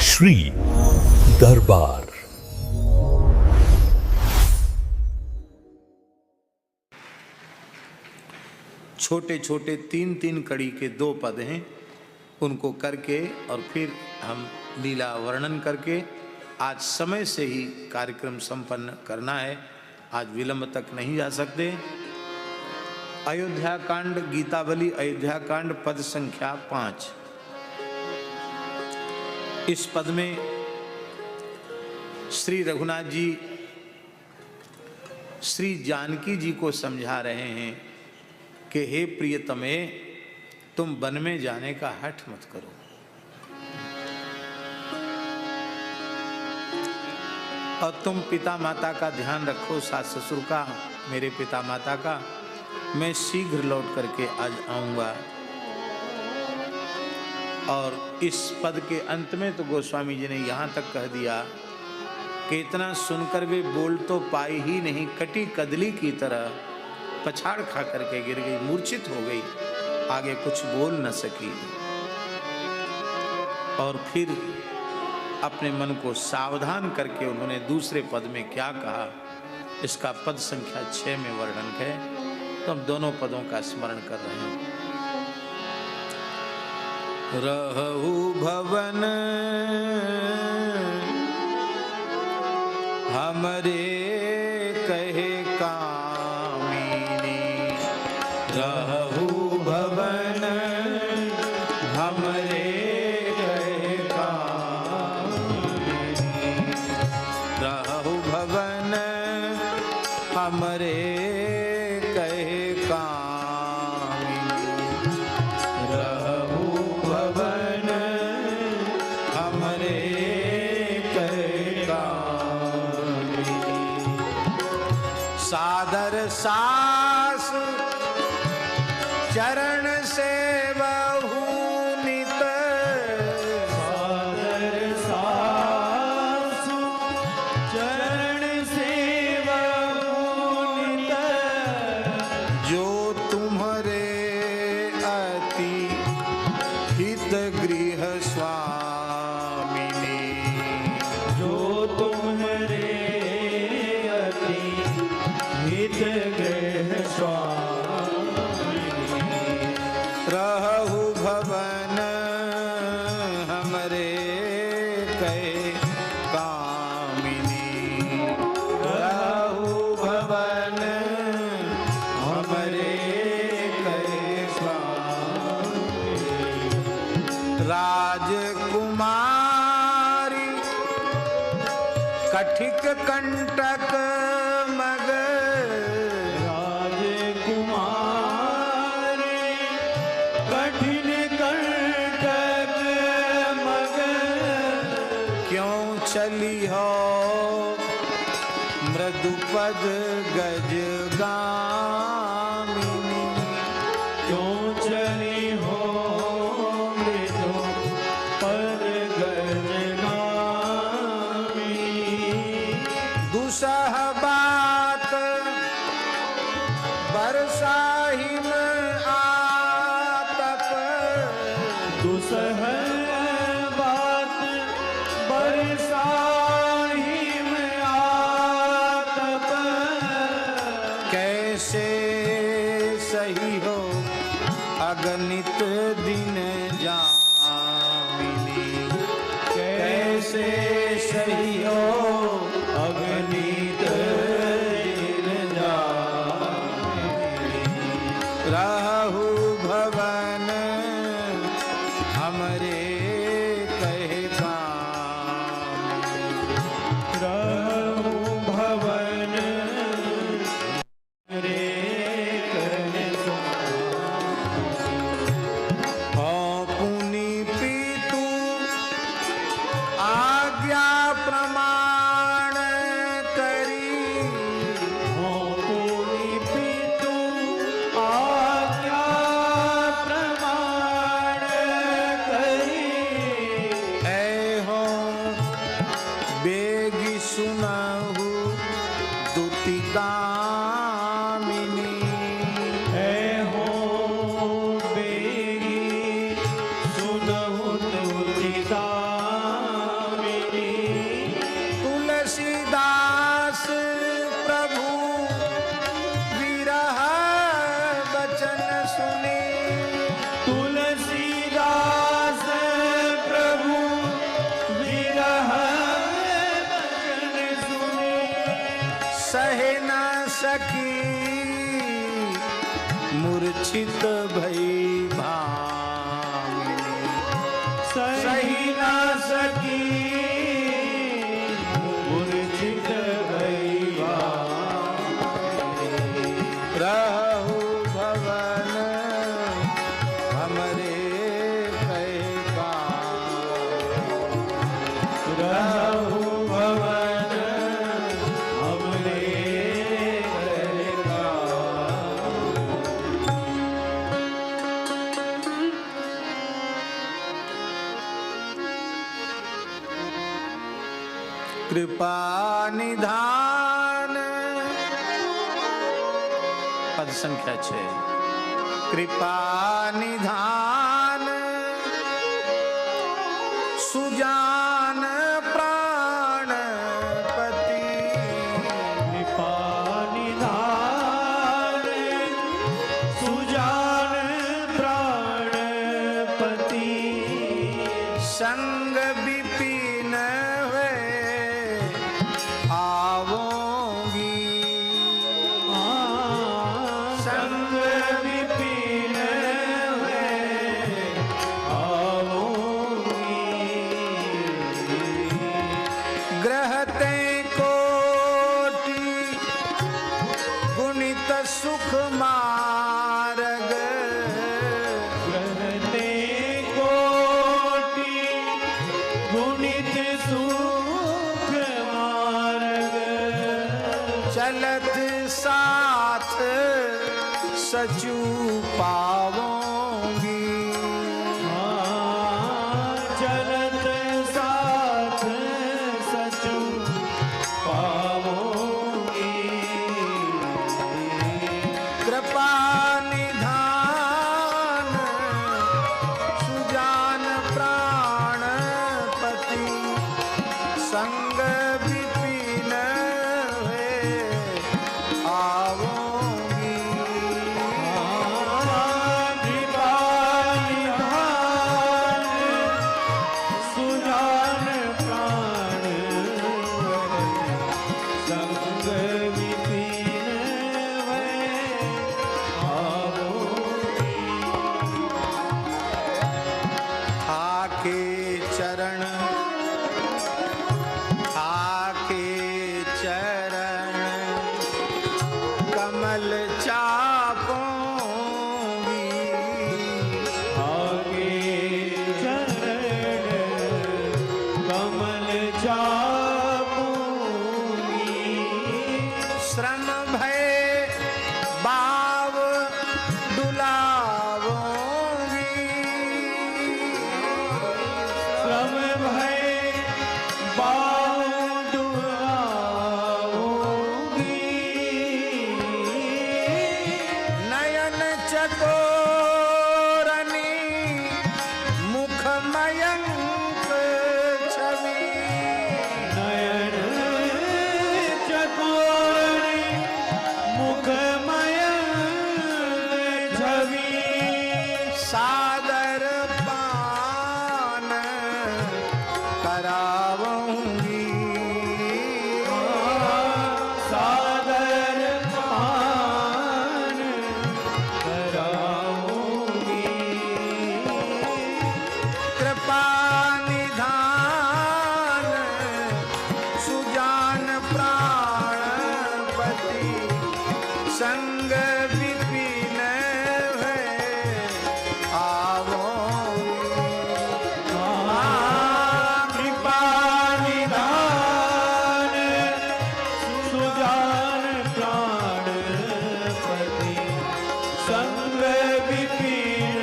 श्री दरबार। छोटे छोटे 3-3 कड़ी के 2 पद हैं, उनको करके और फिर हम लीला वर्णन करके आज समय से ही कार्यक्रम संपन्न करना है। आज विलंब तक नहीं जा सकते। अयोध्या कांड, गीतावली अयोध्या कांड, पद संख्या 5। इस पद में श्री रघुनाथ जी श्री जानकी जी को समझा रहे हैं कि हे प्रियतमे, तुम वन में जाने का हठ मत करो। और तुम पिता माता का ध्यान रखो, सास ससुर का, मेरे पिता माता का। मैं शीघ्र लौट करके आज आऊंगा। और इस पद के अंत में तो गोस्वामी जी ने यहाँ तक कह दिया कि इतना सुनकर वे बोल तो पाई ही नहीं, कटी कदली की तरह पछाड़ खा करके गिर गई, मूर्छित हो गई, आगे कुछ बोल न सकी। और फिर अपने मन को सावधान करके उन्होंने दूसरे पद में क्या कहा, इसका पद संख्या 6 में वर्णन है। तो हम दोनों पदों का स्मरण कर रहे हैं। रहु भवन हमरे कहे कामिनी, रहु भवन हमरे कहे कामिनी, रहु भवन हमरे कहे कामिनी, रहु भवन हमरे कहे कामिनी। सादर सास चरण से बहु नित, सादर सास चरण से बहु नित, जो तुम्हारे अति हित गृह स्वामिनी, जो तुम्हारे अति हित गृह स्वामिनी, रहु भवन हमरे कहे कामिनी, रहु भवन हमरे कहे स्वामिनी। राजकुमारी कठिक कंटक मग, राजकुमारी कठिन कंटक मग, क्यों चली हो मृदुपद गज गामिनी, क्यों चली हो मृदु पद गजगामिनी। दुसह बात बरसाहिम आतप, दुसह बात बरसाही में आतप, कैसे सही हो अगणित दिन जामिनी, कैसे सही हो अगणित दिन जामिनी। रहु भवन हमरे कहे कामिनी, रहु भवन रे कहे पुनि पीतु आज्ञा प्रमा सकी मूर्छित भई भामिनी सही न सकी मूर्छित भई भामिनी। रहु भवन हमरे कैका रहु भवन हमरे कैका। कृपा निधान पद संख्या 6 कृपा निधान सुजान प्राणपति कृपा निधान सुजान प्राणपति। संग विपिन हुए आवोगी संग विपिन हुए आवोगी। ग्रहते कोटि गुणित सुख मार्ग ग्रहते कोटि गुणित सुख मार्ग। चलत साथ सचू पावोगी चलत साथ सचु पावोगी। कृपा निधान सुजान प्राणपति संग विपिन हुए आवोगी। कृपा निधान सुजान प्राण संग विपिन हुए आवोगी। आके चरण कमल चापोंगी आगे चरण कमल चापूंगी। श्रम भय बाव डुलावोगी श्रम भय बाँधुआऊंगी। नयन चकोरनी मुख मयंक छवि नयन चकोरी मुखमय छवि। सादर पान करावूंगी सादर पान कराऊंगी। कृपा निधान सुजान प्राणपति संग विपिन हुए आवोगी। कृपा निधान सुजान प्राणपति संग विपिन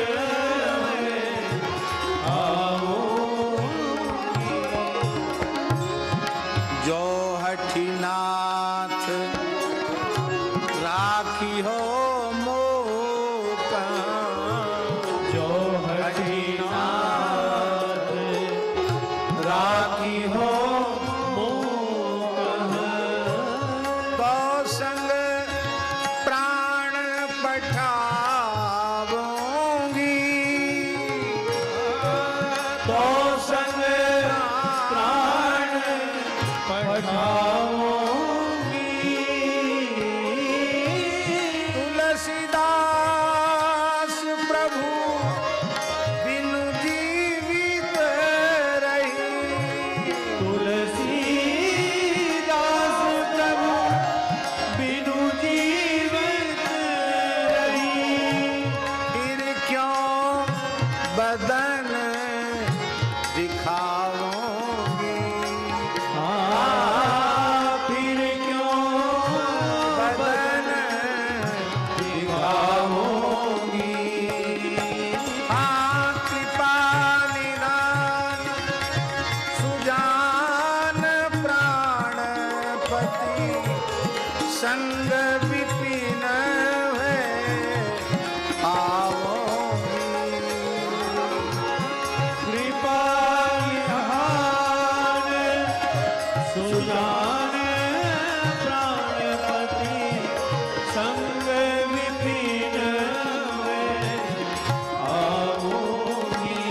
आवोगी। जो हठीनाथ राखी हो मोका जो हठीनाथ राखी हो मोह। तो संग प्राण पठावोगी तो संग प्राण पठाऊंगी। संग विपिन है आवो कृपा विहान सुजान प्राणपति संग विपिन में आवोगी।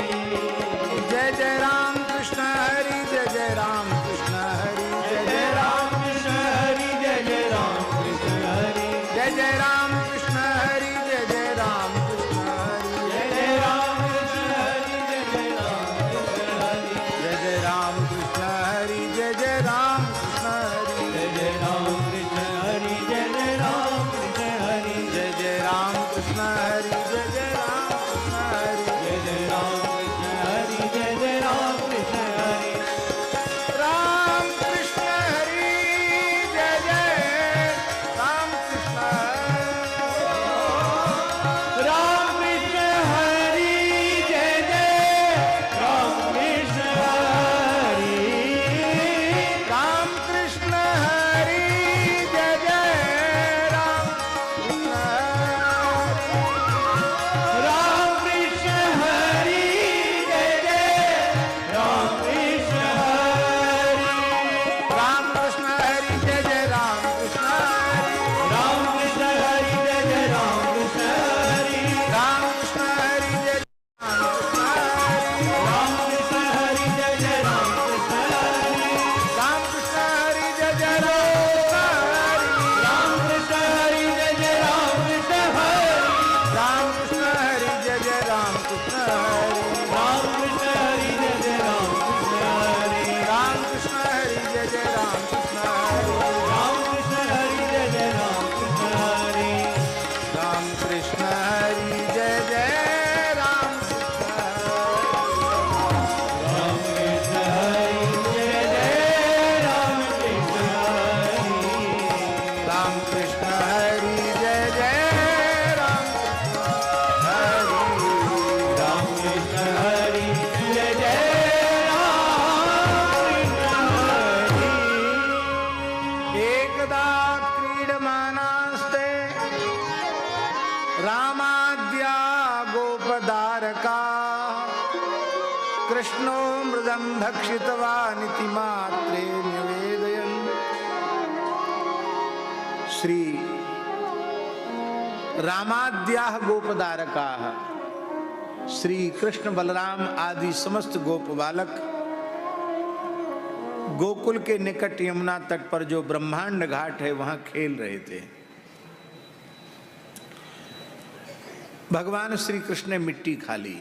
जय जय राम कृष्ण हरि जय जय राम कृष्ण हरि जय जय राम कृष्ण हरि जय जय राम कृष्ण हरि जय जय राम कृष्ण हरि जय जय राम कृष्ण हरि जय जय राम कृष्ण हरि जय जय राम कृष्ण हरि जय जय राम कृष्ण हरि जय जय राम कृष्ण हरि जय जय राम कृष्ण हरि जय जय राम कृष्ण हरि जय जय राम कृष्ण हरि जय जय राम कृष्ण हरि जय जय राम कृष्ण हरि जय जय राम कृष्ण हरि राम कृष्ण हरि जय जय राम कृष्ण राम कृष्ण हरि जय जय राम कृष्ण हरि राम कृष्ण हरि जय जय राम कृष्ण हरि राम कृष्ण हरि जय जय राम कृष्ण हरि राम कृष्ण हरि जय जय राम कृष्ण हरि राम कृष्ण हरि जय जय राम कृष्ण हरि राम कृष्ण हरि जय जय राम कृष्ण हरि राम कृष्ण हरि जय जय राम कृष्ण हरि राम कृष्ण हरि जय जय राम कृष्ण हरि राम कृष्ण हरि जय जय राम कृष्ण हरि राम कृष्ण हरि जय जय राम कृष्ण हरि राम कृष्ण हरि जय जय राम कृष्ण हरि राम कृष्ण हरि जय जय राम कृष्ण हरि राम कृष्ण हरि जय जय राम कृष्ण राम कृष्ण हरि जय जय राम कृष्ण हरि राम कृष्ण हरि जय जय एकदा क्रीडमानास्ते रामाद्या गोपदारका कृष्णो मृदं भक्षितवानिति मात्रे निवेदयन्। श्री रामाद्याः गोपदारकाः श्री कृष्ण बलराम आदि समस्त गोप बालक गोकुल के निकट यमुना तट पर जो ब्रह्मांड घाट है वहां खेल रहे थे। भगवान श्री कृष्ण ने मिट्टी खा ली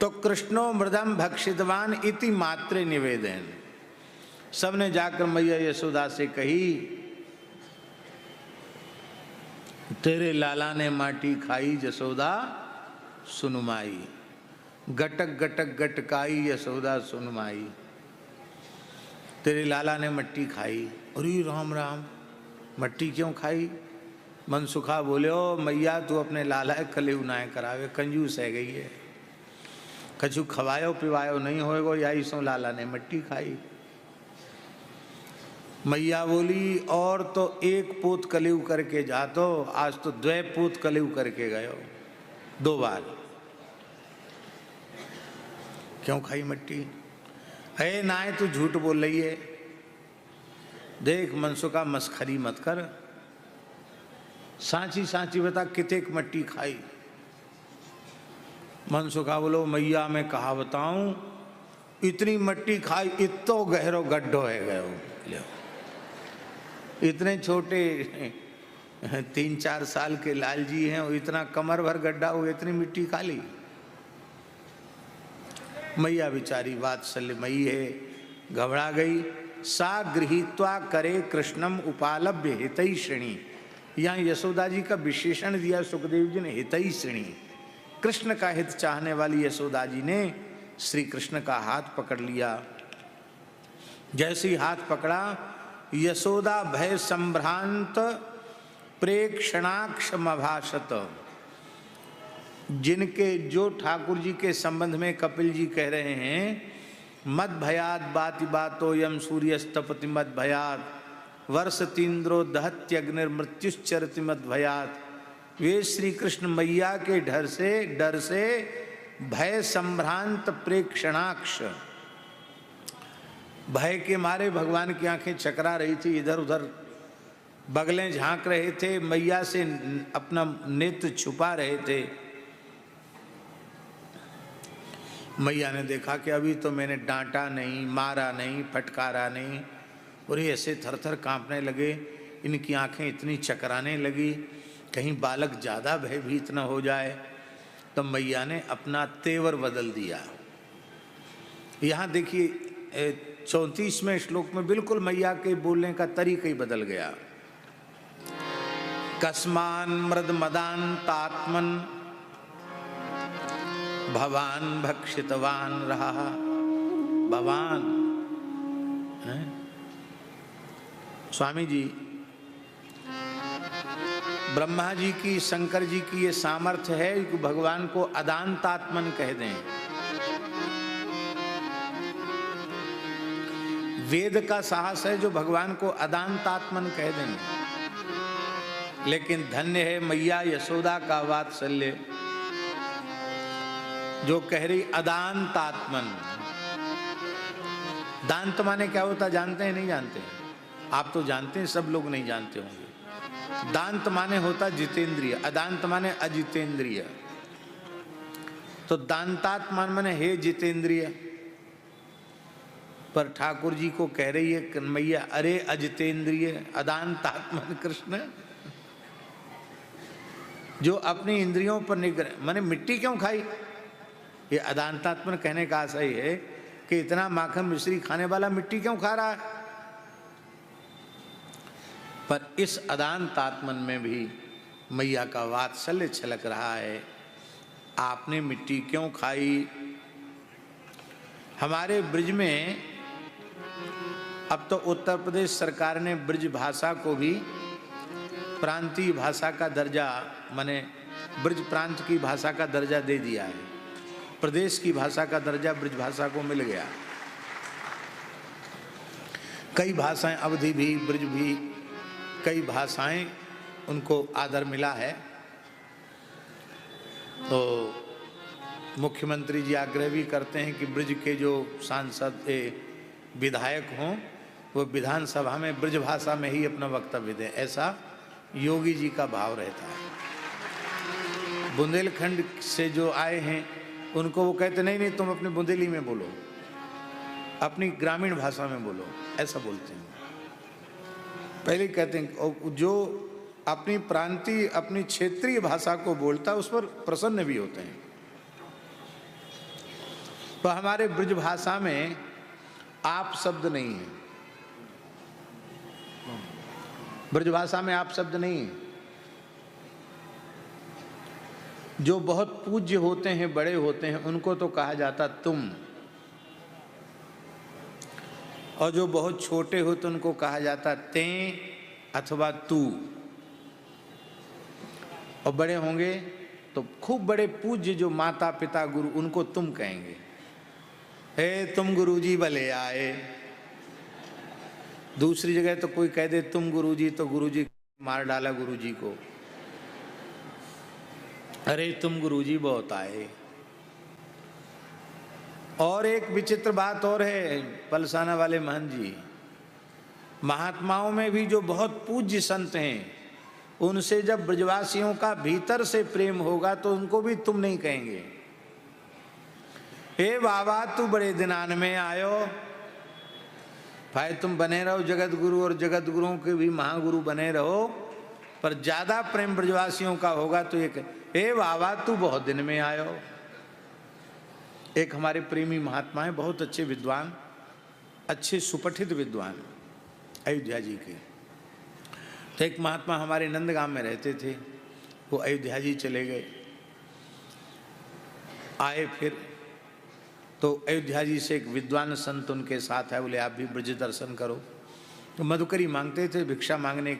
तो कृष्णो मृदम भक्षितवान इति मात्रे निवेदन। सबने जाकर मैया यशोदा से कही, तेरे लाला ने माटी खाई जसोदा सुनमाई, गटक गटक गटकाई यशोदा सुनमाई। तेरे लाला ने मट्टी खाई। अरे राम राम, मट्टी क्यों खाई? मनसुखा बोले, ओ मैया तू अपने लाला कले उनाए करावे, कंजूस है गई है, कछु खवायो पिवायो नहीं होएगो, या सो लाला ने मट्टी खाई। मैया बोली, और तो एक पूत कलिव करके जातो, आज तो द्वै पूत कलिव करके गयो, 2 बार। क्यों खाई मट्टी? है नाय तू झूठ बोल रही है, देख मनसुखा मस्खरी मत कर, सांची सांची बता कितेक मट्टी खाई। मनसुखा बोलो, मैया मैं कहा बताऊं, इतनी मट्टी खाई, इतो गहरो गड्ढो है गयो। इतने छोटे 3-4 साल के लाल जी हैं, इतना कमर भर गड्ढा हो, इतनी मिट्टी खा ली। मैया बेचारी वात्सल्यमयी है, घबरा गई। सा गृहीत्वा करे कृष्णम उपालभ्य हितैषिणी। यहाँ यशोदा जी का विशेषण दिया सुखदेव जी ने, हितैषिणी। कृष्ण का हित चाहने वाली यशोदा जी ने श्री कृष्ण का हाथ पकड़ लिया। जैसे ही हाथ पकड़ा, यशोदा भय संभ्रांत प्रेक्षणाक्षमभाषत। जिनके जो ठाकुर जी के संबंध में कपिल जी कह रहे हैं, मद भयात बाति बातो यम सूर्यस्तपति मद भयात, वर्ष तीन्द्रो दहत्यग्निर्मृत्युश्चरति मद्भयात्। वे श्री कृष्ण मैया के डर से भय संभ्रांत प्रेक्षणाक्ष, भय के मारे भगवान की आंखें चकरा रही थी, इधर उधर बगलें झांक रहे थे, मैया से अपना नेत्र छुपा रहे थे। मैया ने देखा कि अभी तो मैंने डांटा नहीं, मारा नहीं, फटकारा नहीं, और ये ऐसे थर थर कांपने लगे, इनकी आंखें इतनी चकराने लगी, कहीं बालक ज़्यादा भयभीत न हो जाए। तो मैया ने अपना तेवर बदल दिया। यहाँ देखिए 34वें श्लोक में बिल्कुल मैया के बोलने का तरीका ही बदल गया। कस्मान मृद मदान्तात्मन भवान भक्षितवान रहा। भवान है? स्वामी जी, ब्रह्मा जी की, शंकर जी की ये सामर्थ्य है कि भगवान को अदांतात्मन कह दें। वेद का साहस है जो भगवान को अदांतात्मन कह दें। लेकिन धन्य है मैया यशोदा का वात्सल्य जो कह रही अदांतात्मन। दांत माने क्या होता जानते हैं? नहीं जानते? आप तो जानते हैं, सब लोग नहीं जानते होंगे। दांत माने होता जितेंद्रिय, अदांत माने अजितेंद्रिय। तो दांतात्मन माने हे जितेंद्रिय। पर ठाकुर जी को कह रही है मैया, अरे अजितेंद्रिय अदांतात्मन कृष्ण, जो अपनी इंद्रियों पर निग्रह, माने मिट्टी क्यों खाई? ये अदांतात्मन कहने का आशय है कि इतना माखन मिश्री खाने वाला मिट्टी क्यों खा रहा है? पर इस अदांतात्मन में भी मैया का वात्सल्य छलक रहा है। आपने मिट्टी क्यों खाई? हमारे ब्रज में अब तो उत्तर प्रदेश सरकार ने ब्रज भाषा को भी प्रांतीय भाषा का दर्जा, माने ब्रज प्रांत की भाषा का दर्जा दे दिया है। प्रदेश की भाषा का दर्जा ब्रज भाषा को मिल गया। कई भाषाएं, अवधी भी, ब्रज भी, कई भाषाएं उनको आदर मिला है। तो मुख्यमंत्री जी आग्रह भी करते हैं कि ब्रज के जो सांसद विधायक हों वो विधानसभा में ब्रज भाषा में ही अपना वक्तव्य दें, ऐसा योगी जी का भाव रहता है। बुंदेलखंड से जो आए हैं उनको वो कहते नहीं तुम अपने बुंदेली में बोलो, अपनी ग्रामीण भाषा में बोलो, ऐसा बोलते हैं। पहले कहते हैं जो अपनी प्रांतीय, अपनी क्षेत्रीय भाषा को बोलता है उस पर प्रसन्न भी होते हैं। तो हमारे ब्रज भाषा में आप शब्द नहीं है, ब्रज भाषा में आप शब्द नहीं है। जो बहुत पूज्य होते हैं, बड़े होते हैं, उनको तो कहा जाता तुम, और जो बहुत छोटे होते उनको कहा जाता ते अथवा तू। और बड़े होंगे तो खूब बड़े पूज्य जो माता पिता गुरु, उनको तुम कहेंगे। हे तुम गुरुजी भले आए। दूसरी जगह तो कोई कह दे तुम गुरुजी तो गुरुजी मार डाला गुरुजी को। अरे तुम गुरुजी बहुत आए। और एक विचित्र बात और है पलसाना वाले महंत जी, महात्माओं में भी जो बहुत पूज्य संत हैं उनसे जब ब्रजवासियों का भीतर से प्रेम होगा तो उनको भी तुम नहीं कहेंगे। हे बाबा तू बड़े दिनान में आयो। भाई तुम बने रहो जगत गुरु, और जगत गुरुओं के भी महागुरु बने रहो, पर ज्यादा प्रेम ब्रजवासियों का होगा तो ये हे बाबा तू बहुत दिन में आयो। एक हमारे प्रेमी महात्मा है, बहुत अच्छे विद्वान, अच्छे सुपठित विद्वान, अयोध्या जी के। तो एक महात्मा हमारे नंदगांव में रहते थे, वो अयोध्या जी चले गए। आए फिर तो अयोध्या जी से एक विद्वान संत उनके साथ है, बोले आप भी ब्रज दर्शन करो। तो मधुकरी मांगते थे, भिक्षा मांगने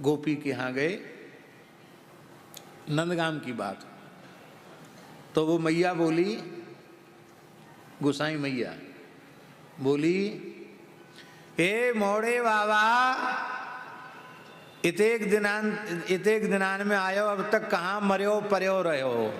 गोपी के यहाँ गए, नंदगांव की बात। तो वो मैया बोली, गोसाई मैया बोली, ए मोड़े बाबा, इतेक दिनान में आयो, अब तक कहाँ मर्यो पर्यो रहो।